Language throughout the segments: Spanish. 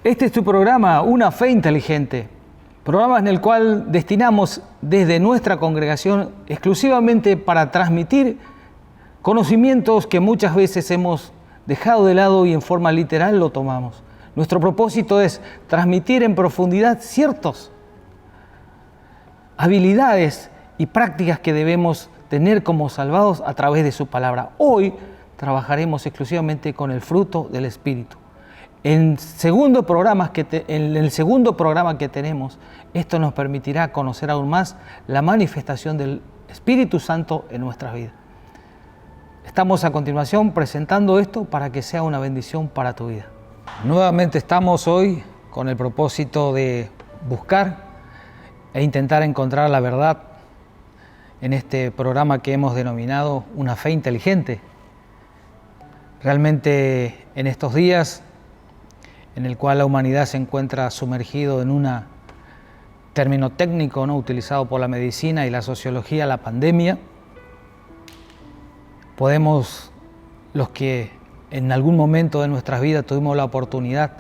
Este es tu programa, Una Fe Inteligente, programa en el cual destinamos desde nuestra congregación exclusivamente para transmitir conocimientos que muchas veces hemos dejado de lado y en forma literal lo tomamos. Nuestro propósito es transmitir en profundidad ciertas habilidades y prácticas que debemos tener como salvados a través de su palabra. Hoy trabajaremos exclusivamente con el fruto del Espíritu. En el segundo programa que tenemos, esto nos permitirá conocer aún más la manifestación del Espíritu Santo en nuestras vidas. Estamos a continuación presentando esto para que sea una bendición para tu vida. Nuevamente estamos hoy con el propósito de buscar e intentar encontrar la verdad en este programa que hemos denominado Una Fe Inteligente. Realmente en estos días en el cual la humanidad se encuentra sumergido en un término técnico no utilizado por la medicina y la sociología, la pandemia, podemos, los que en algún momento de nuestras vidas tuvimos la oportunidad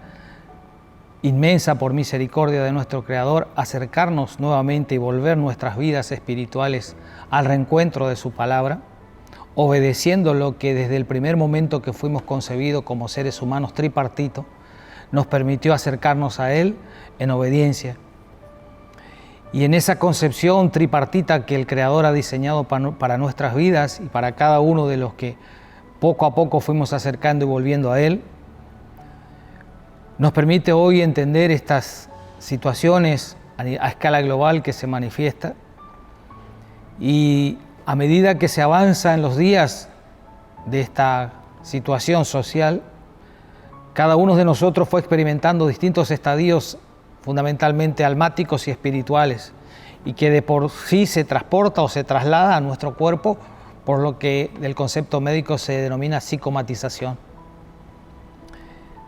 inmensa por misericordia de nuestro Creador, acercarnos nuevamente y volver nuestras vidas espirituales al reencuentro de su palabra, obedeciendo lo que desde el primer momento que fuimos concebidos como seres humanos tripartitos, nos permitió acercarnos a Él en obediencia. Y en esa concepción tripartita que el Creador ha diseñado para nuestras vidas y para cada uno de los que poco a poco fuimos acercando y volviendo a Él, nos permite hoy entender estas situaciones a escala global que se manifiestan. Y a medida que se avanza en los días de esta situación social, cada uno de nosotros fue experimentando distintos estadios fundamentalmente almáticos y espirituales y que de por sí se transporta o se traslada a nuestro cuerpo por lo que del concepto médico se denomina psicomatización.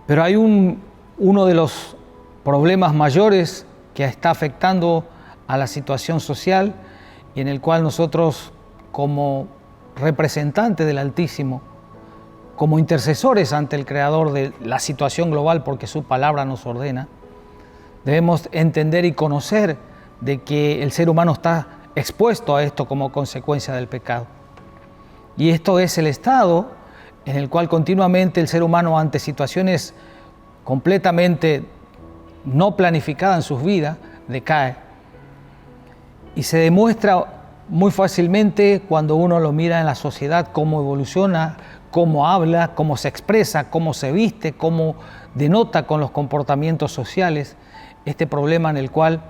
Pero hay uno de los problemas mayores que está afectando a la situación social y en el cual nosotros como representantes del Altísimo, como intercesores ante el Creador de la situación global, porque su palabra nos ordena, debemos entender y conocer de que el ser humano está expuesto a esto como consecuencia del pecado. Y esto es el estado en el cual continuamente el ser humano, ante situaciones completamente no planificadas en sus vidas, decae. Y se demuestra muy fácilmente cuando uno lo mira en la sociedad, cómo evoluciona, cómo habla, cómo se expresa, cómo se viste, cómo denota con los comportamientos sociales este problema en el cual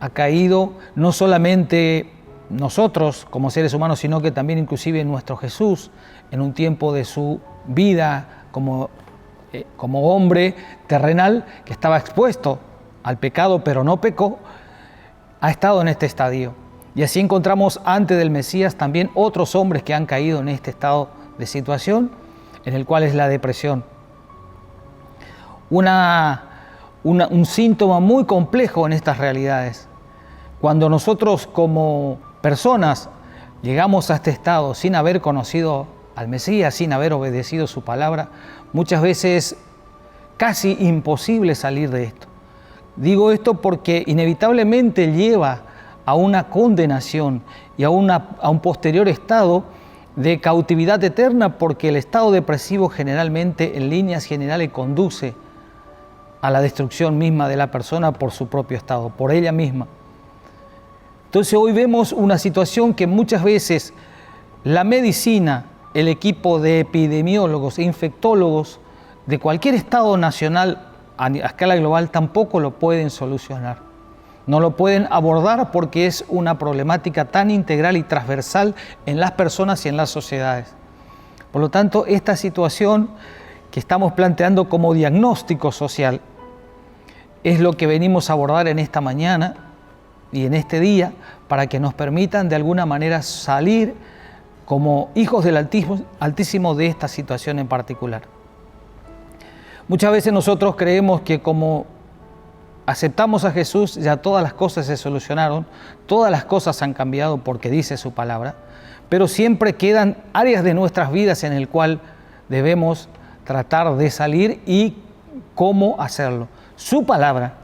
ha caído no solamente nosotros como seres humanos, sino que también inclusive nuestro Jesús en un tiempo de su vida como hombre terrenal que estaba expuesto al pecado pero no pecó, ha estado en este estadio. Y así encontramos antes del Mesías también otros hombres que han caído en este estado de situación, en el cual es la depresión. Un síntoma muy complejo en estas realidades. Cuando nosotros como personas llegamos a este estado sin haber conocido al Mesías, sin haber obedecido su palabra, muchas veces es casi imposible salir de esto. Digo esto porque inevitablemente lleva a una condenación y a un posterior estado de cautividad eterna, porque el estado depresivo generalmente, en líneas generales, conduce a la destrucción misma de la persona por su propio estado, por ella misma. Entonces hoy vemos una situación que muchas veces la medicina, el equipo de epidemiólogos e infectólogos de cualquier estado nacional a escala global tampoco lo pueden solucionar. No lo pueden abordar porque es una problemática tan integral y transversal en las personas y en las sociedades. Por lo tanto, esta situación que estamos planteando como diagnóstico social es lo que venimos a abordar en esta mañana y en este día para que nos permitan de alguna manera salir como hijos del Altísimo de esta situación en particular. Muchas veces nosotros creemos que como aceptamos a Jesús, ya todas las cosas se solucionaron, todas las cosas han cambiado porque dice su palabra, pero siempre quedan áreas de nuestras vidas en el cual debemos tratar de salir y cómo hacerlo. Su palabra,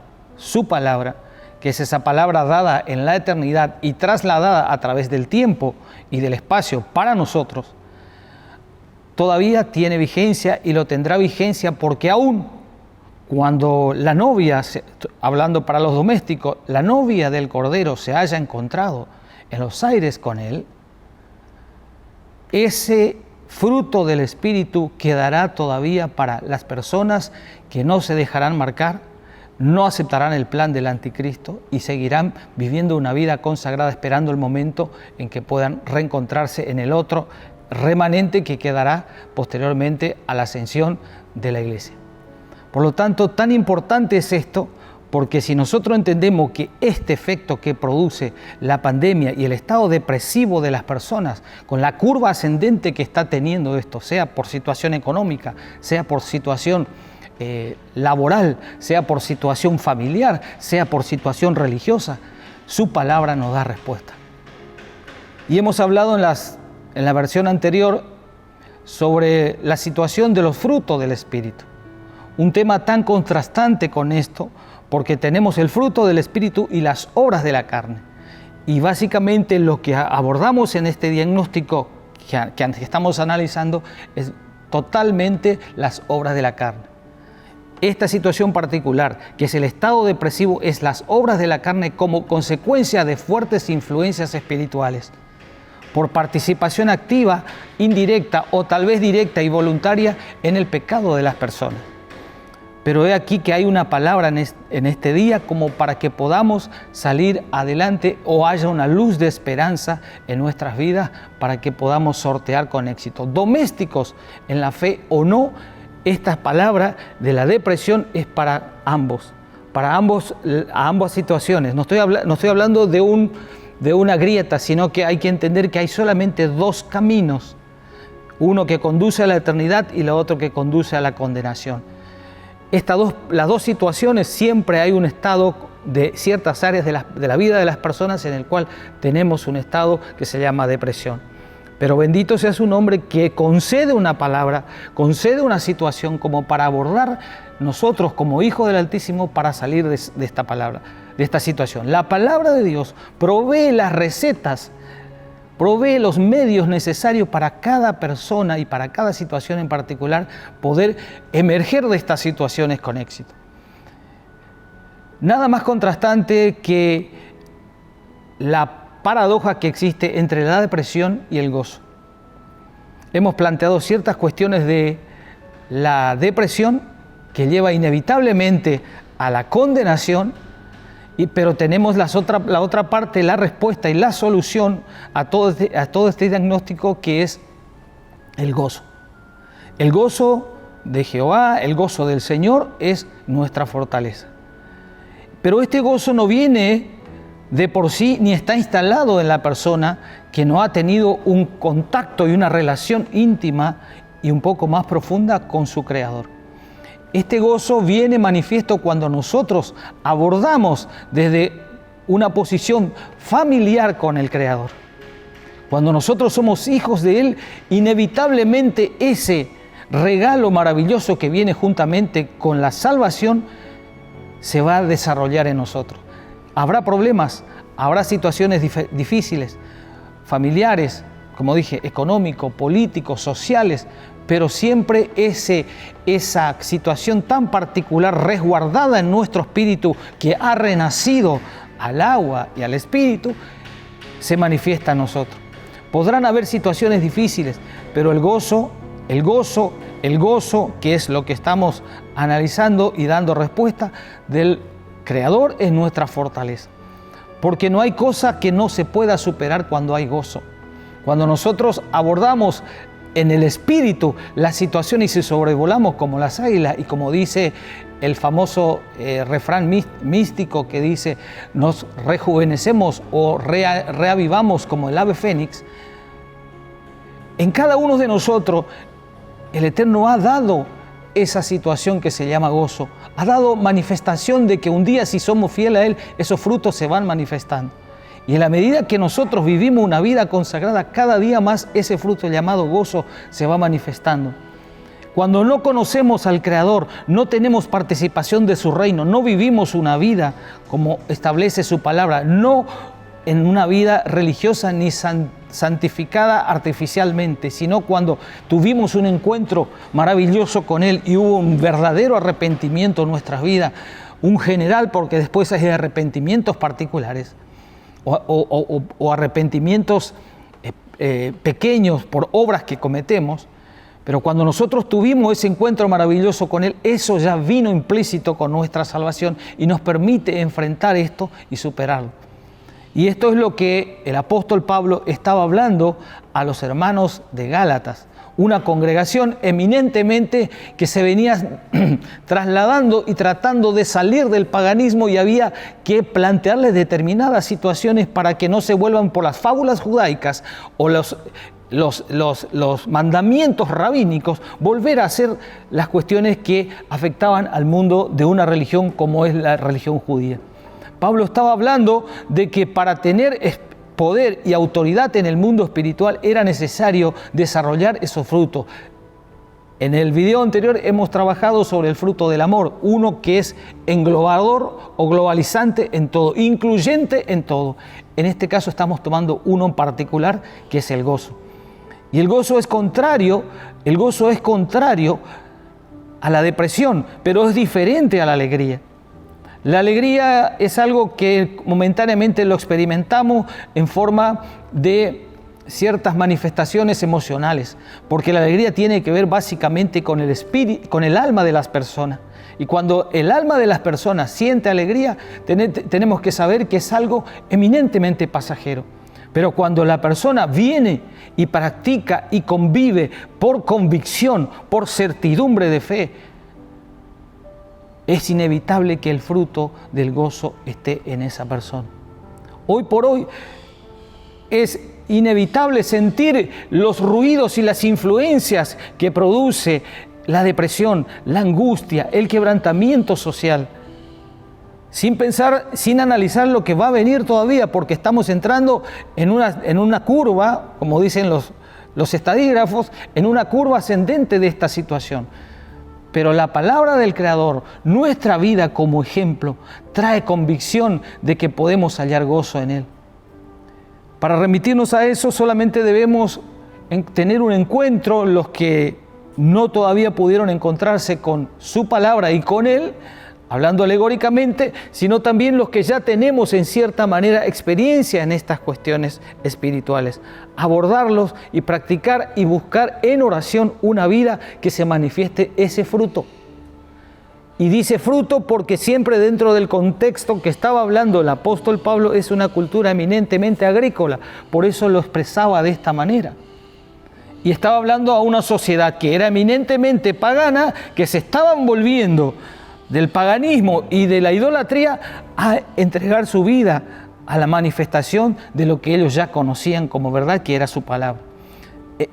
que es esa palabra dada en la eternidad y trasladada a través del tiempo y del espacio para nosotros, todavía tiene vigencia y lo tendrá vigencia porque aún cuando la novia, hablando para los domésticos, la novia del Cordero se haya encontrado en los aires con él, ese fruto del Espíritu quedará todavía para las personas que no se dejarán marcar, no aceptarán el plan del anticristo y seguirán viviendo una vida consagrada esperando el momento en que puedan reencontrarse en el otro remanente que quedará posteriormente a la ascensión de la iglesia. Por lo tanto, tan importante es esto, porque si nosotros entendemos que este efecto que produce la pandemia y el estado depresivo de las personas, con la curva ascendente que está teniendo esto, sea por situación económica, sea por situación laboral, sea por situación familiar, sea por situación religiosa, su palabra nos da respuesta. Y hemos hablado en la versión anterior sobre la situación de los frutos del Espíritu. Un tema tan contrastante con esto, porque tenemos el fruto del Espíritu y las obras de la carne. Y básicamente lo que abordamos en este diagnóstico que estamos analizando es totalmente las obras de la carne. Esta situación particular, que es el estado depresivo, es las obras de la carne como consecuencia de fuertes influencias espirituales, por participación activa, indirecta o tal vez directa y voluntaria en el pecado de las personas. Pero he aquí que hay una palabra en este día como para que podamos salir adelante o haya una luz de esperanza en nuestras vidas para que podamos sortear con éxito. Domésticos en la fe o no, esta palabra de la depresión es para ambos, a ambas situaciones. No estoy hablando de una grieta, sino que hay que entender que hay solamente dos caminos, uno que conduce a la eternidad y el otro que conduce a la condenación. Las dos situaciones, siempre hay un estado de ciertas áreas de la vida de las personas en el cual tenemos un estado que se llama depresión. Pero bendito sea su nombre que concede una palabra, concede una situación como para abordar nosotros como hijos del Altísimo para salir de esta palabra, de esta situación. La palabra de Dios provee las recetas, provee los medios necesarios para cada persona y para cada situación en particular poder emerger de estas situaciones con éxito. Nada más contrastante que la paradoja que existe entre la depresión y el gozo. Hemos planteado ciertas cuestiones de la depresión que lleva inevitablemente a la condenación, pero tenemos la otra parte, la respuesta y la solución a todo este diagnóstico, que es el gozo. El gozo de Jehová, el gozo del Señor es nuestra fortaleza. Pero este gozo no viene de por sí ni está instalado en la persona que no ha tenido un contacto y una relación íntima y un poco más profunda con su Creador. Este gozo viene manifiesto cuando nosotros abordamos desde una posición familiar con el Creador. Cuando nosotros somos hijos de Él, inevitablemente ese regalo maravilloso que viene juntamente con la salvación se va a desarrollar en nosotros. Habrá problemas, habrá situaciones difíciles, familiares, como dije, económicos, políticos, sociales, pero siempre esa situación tan particular resguardada en nuestro espíritu que ha renacido al agua y al espíritu, se manifiesta en nosotros. Podrán haber situaciones difíciles, pero el gozo, que es lo que estamos analizando y dando respuesta del Creador, es nuestra fortaleza. Porque no hay cosa que no se pueda superar cuando hay gozo. Cuando nosotros abordamos en el espíritu la situación y se sobrevolamos como las águilas, y como dice el famoso refrán místico que dice, nos rejuvenecemos o reavivamos como el ave fénix, en cada uno de nosotros el Eterno ha dado esa situación que se llama gozo, ha dado manifestación de que un día, si somos fieles a Él, esos frutos se van manifestando. Y en la medida que nosotros vivimos una vida consagrada, cada día más ese fruto llamado gozo se va manifestando. Cuando no conocemos al Creador, no tenemos participación de su reino, no vivimos una vida como establece su palabra, no en una vida religiosa ni santificada artificialmente, sino cuando tuvimos un encuentro maravilloso con Él y hubo un verdadero arrepentimiento en nuestras vidas, un general, porque después hay arrepentimientos particulares o arrepentimientos pequeños por obras que cometemos, pero cuando nosotros tuvimos ese encuentro maravilloso con Él, eso ya vino implícito con nuestra salvación y nos permite enfrentar esto y superarlo. Y esto es lo que el apóstol Pablo estaba hablando a los hermanos de Gálatas, una congregación eminentemente que se venía trasladando y tratando de salir del paganismo, y había que plantearles determinadas situaciones para que no se vuelvan por las fábulas judaicas o los mandamientos rabínicos, volver a hacer las cuestiones que afectaban al mundo de una religión como es la religión judía. Pablo estaba hablando de que para tener poder y autoridad en el mundo espiritual era necesario desarrollar esos frutos. En el video anterior hemos trabajado sobre el fruto del amor, uno que es englobador o globalizante en todo, incluyente en todo. En este caso estamos tomando uno en particular, que es el gozo. Y el gozo es contrario a la depresión, pero es diferente a la alegría. La alegría es algo que momentáneamente lo experimentamos en forma de ciertas manifestaciones emocionales, porque la alegría tiene que ver básicamente con el espíritu, con el alma de las personas. Y cuando el alma de las personas siente alegría, tenemos que saber que es algo eminentemente pasajero. Pero cuando la persona viene y practica y convive por convicción, por certidumbre de fe, es inevitable que el fruto del gozo esté en esa persona. Hoy por hoy es inevitable sentir los ruidos y las influencias que produce la depresión, la angustia, el quebrantamiento social, sin pensar, sin analizar lo que va a venir todavía, porque estamos entrando en una curva, como dicen los estadígrafos, en una curva ascendente de esta situación. Pero la palabra del Creador, nuestra vida como ejemplo, trae convicción de que podemos hallar gozo en Él. Para remitirnos a eso, solamente debemos tener un encuentro, los que no todavía pudieron encontrarse con su palabra y con Él, hablando alegóricamente, sino también los que ya tenemos en cierta manera experiencia en estas cuestiones espirituales. Abordarlos y practicar y buscar en oración una vida que se manifieste ese fruto. Y dice fruto porque siempre dentro del contexto que estaba hablando el apóstol Pablo es una cultura eminentemente agrícola, por eso lo expresaba de esta manera. Y estaba hablando a una sociedad que era eminentemente pagana, que se estaban volviendo del paganismo y de la idolatría a entregar su vida a la manifestación de lo que ellos ya conocían como verdad, que era su palabra.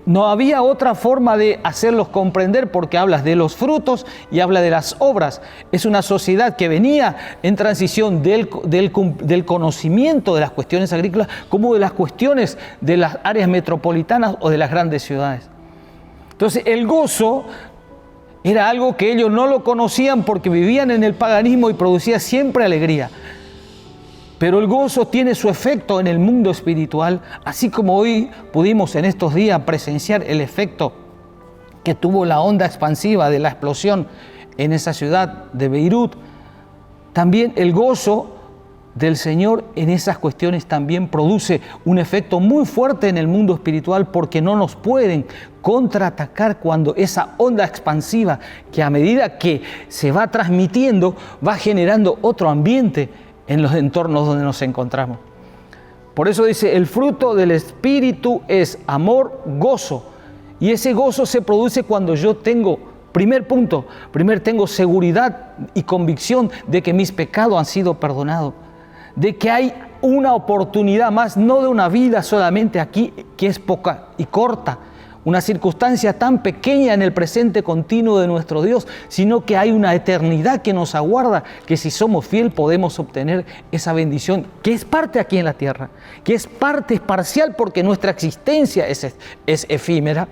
No había otra forma de hacerlos comprender, porque hablas de los frutos y habla de las obras. Es una sociedad que venía en transición del conocimiento de las cuestiones agrícolas como de las cuestiones de las áreas metropolitanas o de las grandes ciudades. Entonces el gozo era algo que ellos no lo conocían porque vivían en el paganismo y producía siempre alegría. Pero el gozo tiene su efecto en el mundo espiritual, así como hoy pudimos en estos días presenciar el efecto que tuvo la onda expansiva de la explosión en esa ciudad de Beirut. También el gozo del Señor en esas cuestiones también produce un efecto muy fuerte en el mundo espiritual, porque no nos pueden contraatacar cuando esa onda expansiva, que a medida que se va transmitiendo, va generando otro ambiente en los entornos donde nos encontramos. Por eso dice, el fruto del Espíritu es amor, gozo. Y ese gozo se produce cuando yo tengo, tengo seguridad y convicción de que mis pecados han sido perdonados, de que hay una oportunidad más, no de una vida solamente aquí que es poca y corta, una circunstancia tan pequeña en el presente continuo de nuestro Dios, sino que hay una eternidad que nos aguarda, que si somos fieles podemos obtener esa bendición, que es parte aquí en la tierra, que es parte parcial porque nuestra existencia es efímera,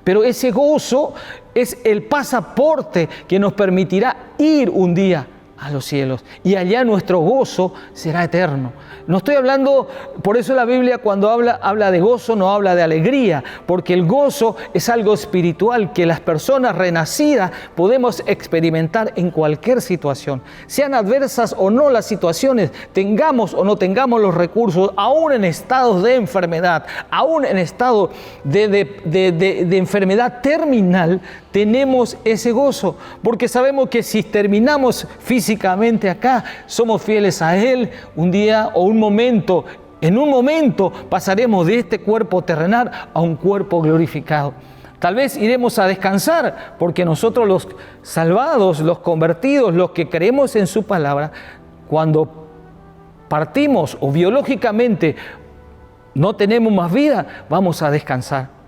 Pero ese gozo es el pasaporte que nos permitirá ir un día a los cielos. Y allá nuestro gozo será eterno. No estoy hablando, por eso la Biblia cuando habla de gozo no habla de alegría, porque el gozo es algo espiritual que las personas renacidas podemos experimentar en cualquier situación. Sean adversas o no las situaciones, tengamos o no tengamos los recursos, aún en estados de enfermedad, aún en estado de enfermedad terminal, tenemos ese gozo, porque sabemos que si terminamos físicamente acá, somos fieles a Él, un día o un momento, en un momento pasaremos de este cuerpo terrenal a un cuerpo glorificado. Tal vez iremos a descansar, porque nosotros los salvados, los convertidos, los que creemos en su palabra, cuando partimos o biológicamente no tenemos más vida, vamos a descansar.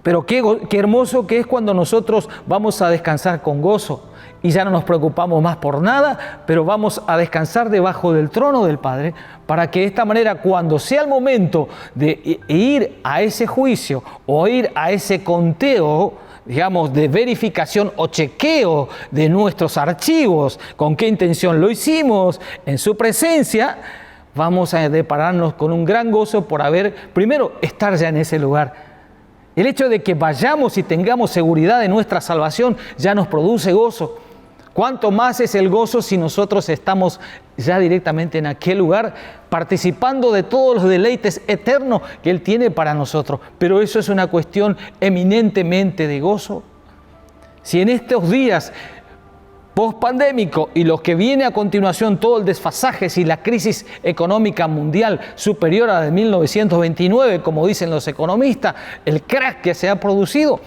Pero qué hermoso que es cuando nosotros vamos a descansar con gozo y ya no nos preocupamos más por nada, pero vamos a descansar debajo del trono del Padre para que de esta manera, cuando sea el momento de ir a ese juicio o ir a ese conteo, digamos, de verificación o chequeo de nuestros archivos, con qué intención lo hicimos en su presencia, vamos a depararnos con un gran gozo por primero, estar ya en ese lugar. El hecho de que vayamos y tengamos seguridad de nuestra salvación ya nos produce gozo. ¿Cuánto más es el gozo si nosotros estamos ya directamente en aquel lugar, participando de todos los deleites eternos que Él tiene para nosotros? Pero eso es una cuestión eminentemente de gozo. Si en estos días post-pandémico y lo que viene a continuación, todo el desfasaje y la crisis económica mundial superior a la de 1929, como dicen los economistas, el crack que se ha producido,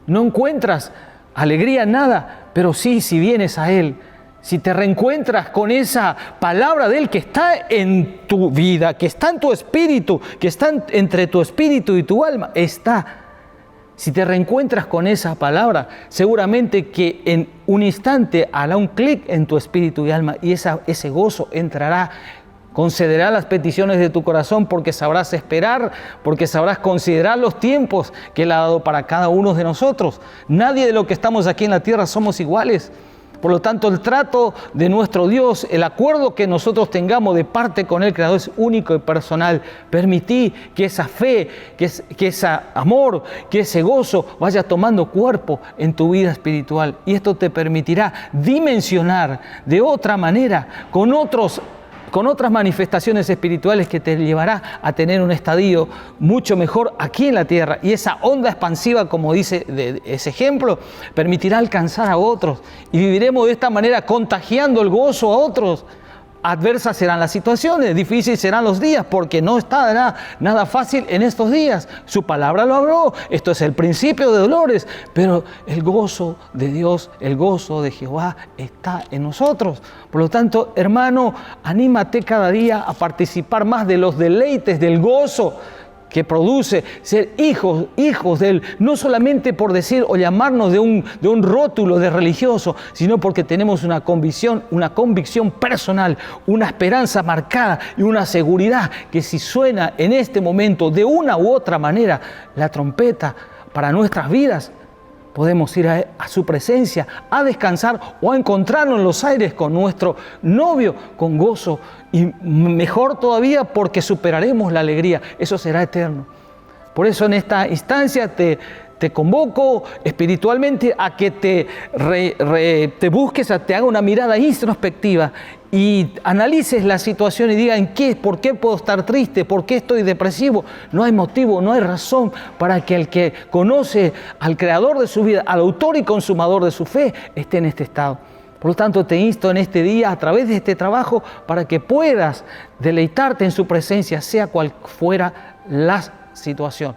no encuentras alegría en nada, pero sí, si vienes a Él, si te reencuentras con esa palabra de Él que está en tu vida, que está en tu espíritu, que está entre tu espíritu y tu alma, está. Si te reencuentras con esa palabra, seguramente que en un instante hará un clic en tu espíritu y alma y ese gozo entrará, concederá las peticiones de tu corazón porque sabrás esperar, porque sabrás considerar los tiempos que Él ha dado para cada uno de nosotros. Nadie de los que estamos aquí en la tierra somos iguales. Por lo tanto, el trato de nuestro Dios, el acuerdo que nosotros tengamos de parte con el Creador es único y personal. Permití que esa fe, que ese amor, que ese gozo vaya tomando cuerpo en tu vida espiritual. Y esto te permitirá dimensionar de otra manera, con otras manifestaciones espirituales que te llevará a tener un estadio mucho mejor aquí en la tierra. Y esa onda expansiva, como dice ese ejemplo, permitirá alcanzar a otros. Y viviremos de esta manera contagiando el gozo a otros. Adversas serán las situaciones, difíciles serán los días, porque no está nada fácil en estos días. Su palabra lo habló, esto es el principio de dolores, pero el gozo de Dios, el gozo de Jehová está en nosotros. Por lo tanto, hermano, anímate cada día a participar más de los deleites del gozo que produce ser hijos de Él, no solamente por decir o llamarnos de un rótulo de religioso, sino porque tenemos una convicción personal, una esperanza marcada y una seguridad que si suena en este momento de una u otra manera la trompeta para nuestras vidas, podemos ir a su presencia, a descansar o a encontrarnos en los aires con nuestro novio, con gozo. Y mejor todavía porque superaremos la alegría. Eso será eterno. Por eso en esta instancia te convoco espiritualmente a que te busques, te haga una mirada introspectiva y analices la situación y diga por qué puedo estar triste, por qué estoy depresivo. No hay motivo, no hay razón para que el que conoce al Creador de su vida, al autor y consumador de su fe, esté en este estado. Por lo tanto, te insto en este día, a través de este trabajo, para que puedas deleitarte en su presencia, sea cual fuera la situación.